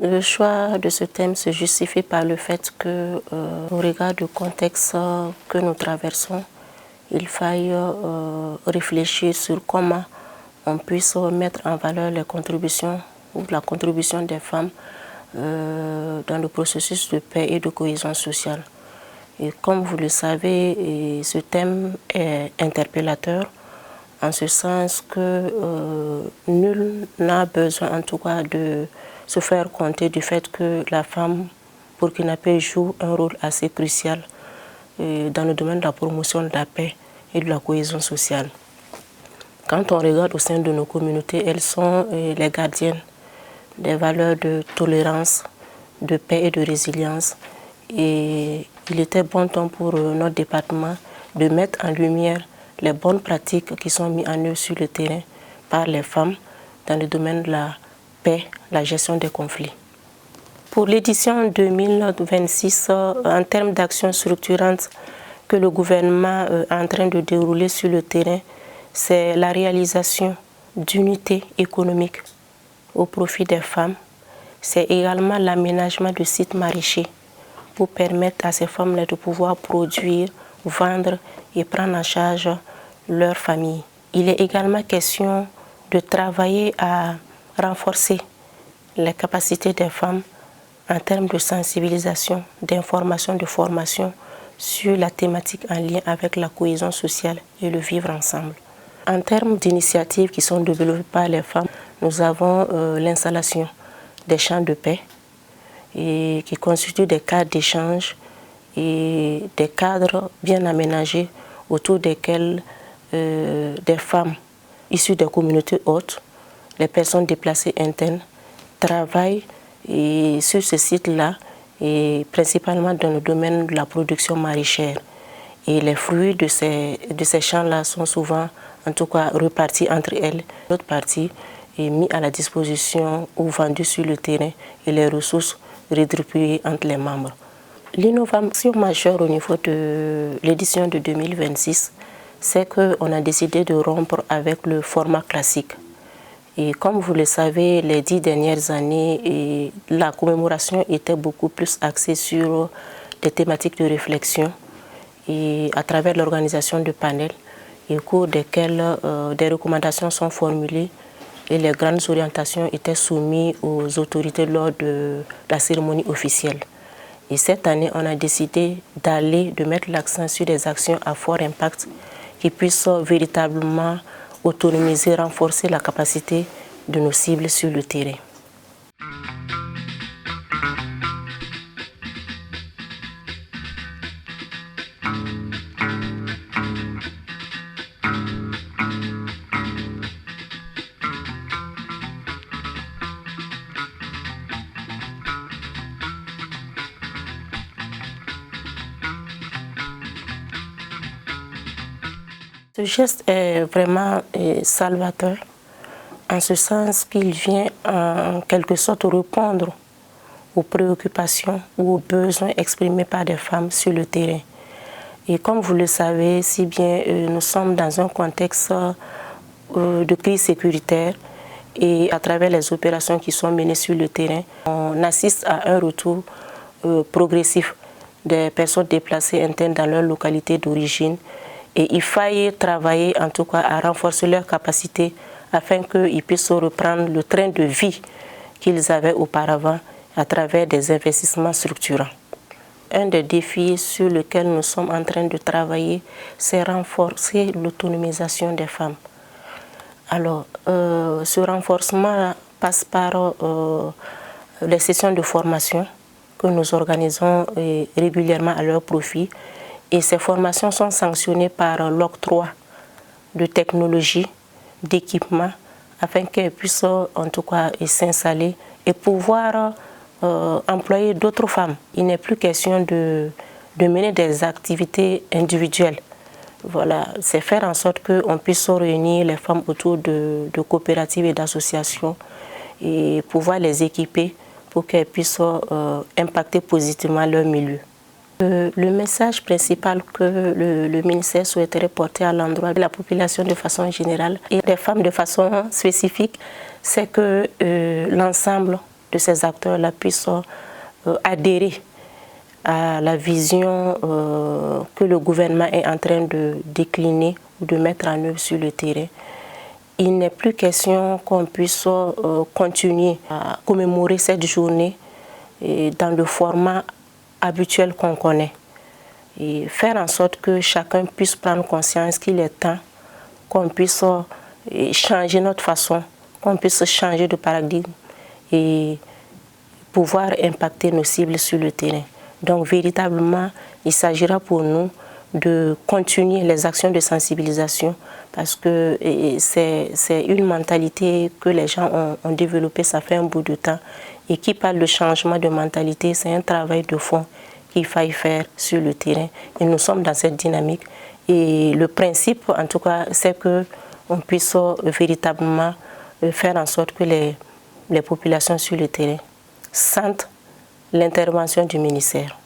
Le choix de ce thème se justifie par le fait que, au regard du contexte que nous traversons, il faille réfléchir sur comment on puisse mettre en valeur les contributions ou la contribution des femmes dans le processus de paix et de cohésion sociale. Et comme vous le savez, ce thème est interpellateur en ce sens que nul n'a besoin en tout cas de se faire compter du fait que la femme burkinabé joue un rôle assez crucial dans le domaine de la promotion de la paix et de la cohésion sociale. Quand on regarde au sein de nos communautés, elles sont les gardiennes des valeurs de tolérance, de paix et de résilience. Et il était bon temps pour notre département de mettre en lumière les bonnes pratiques qui sont mises en œuvre sur le terrain par les femmes dans le domaine de la paix, la gestion des conflits. Pour l'édition 2026, en termes d'actions structurantes que le gouvernement est en train de dérouler sur le terrain, c'est la réalisation d'unités économiques au profit des femmes. C'est également l'aménagement de sites maraîchers pour permettre à ces femmes-là de pouvoir produire, vendre et prendre en charge leur famille. Il est également question de travailler à renforcer les capacités des femmes en termes de sensibilisation, d'information, de formation sur la thématique en lien avec la cohésion sociale et le vivre ensemble. En termes d'initiatives qui sont développées par les femmes, nous avons l'installation des champs de paix et qui constituent des cadres d'échange et des cadres bien aménagés autour desquels des femmes issues des communautés hautes, les personnes déplacées internes, travaillent et sur ce site-là, et principalement dans le domaine de la production maraîchère. Et les fruits de ces champs-là sont souvent, en tout cas, repartis entre elles. L'autre partie est mise à la disposition ou vendue sur le terrain et les ressources redistribuées entre les membres. L'innovation majeure au niveau de l'édition de 2026, c'est qu'on a décidé de rompre avec le format classique. Et comme vous le savez, les 10 dernières années, la commémoration était beaucoup plus axée sur des thématiques de réflexion et à travers l'organisation de panels au cours desquels des recommandations sont formulées et les grandes orientations étaient soumises aux autorités lors de la cérémonie officielle. Et cette année, on a décidé de mettre l'accent sur des actions à fort impact qui puissent véritablement autonomiser, renforcer la capacité de nos cibles sur le terrain. Ce geste est vraiment salvateur, en ce sens qu'il vient en quelque sorte répondre aux préoccupations ou aux besoins exprimés par des femmes sur le terrain. Et comme vous le savez, si bien nous sommes dans un contexte de crise sécuritaire et à travers les opérations qui sont menées sur le terrain, on assiste à un retour progressif des personnes déplacées internes dans leur localité d'origine. Et il faille travailler en tout cas à renforcer leurs capacités afin qu'ils puissent reprendre le train de vie qu'ils avaient auparavant à travers des investissements structurants. Un des défis sur lesquels nous sommes en train de travailler, c'est renforcer l'autonomisation des femmes. Alors, ce renforcement passe par les sessions de formation que nous organisons régulièrement à leur profit. Et ces formations sont sanctionnées par l'octroi de technologies, d'équipements, afin qu'elles puissent en tout cas s'installer et pouvoir employer d'autres femmes. Il n'est plus question de mener des activités individuelles. Voilà, c'est faire en sorte qu'on puisse réunir les femmes autour de coopératives et d'associations et pouvoir les équiper pour qu'elles puissent impacter positivement leur milieu. Le message principal que le ministère souhaiterait porter à l'endroit de la population de façon générale et des femmes de façon spécifique, c'est que l'ensemble que ces acteurs-là puissent adhérer à la vision que le gouvernement est en train de décliner ou de mettre en œuvre sur le terrain. Il n'est plus question qu'on puisse continuer à commémorer cette journée dans le format habituel qu'on connaît. Et faire en sorte que chacun puisse prendre conscience qu'il est temps qu'on puisse changer notre façon, qu'on puisse changer de paradigme et pouvoir impacter nos cibles sur le terrain. Donc véritablement, il s'agira pour nous de continuer les actions de sensibilisation parce que c'est une mentalité que les gens ont développée, ça fait un bout de temps. Et qui parle de changement de mentalité, c'est un travail de fond qu'il faille faire sur le terrain. Et nous sommes dans cette dynamique. Et le principe, en tout cas, c'est qu'on puisse véritablement faire en sorte que les populations sur le terrain sentent l'intervention du ministère.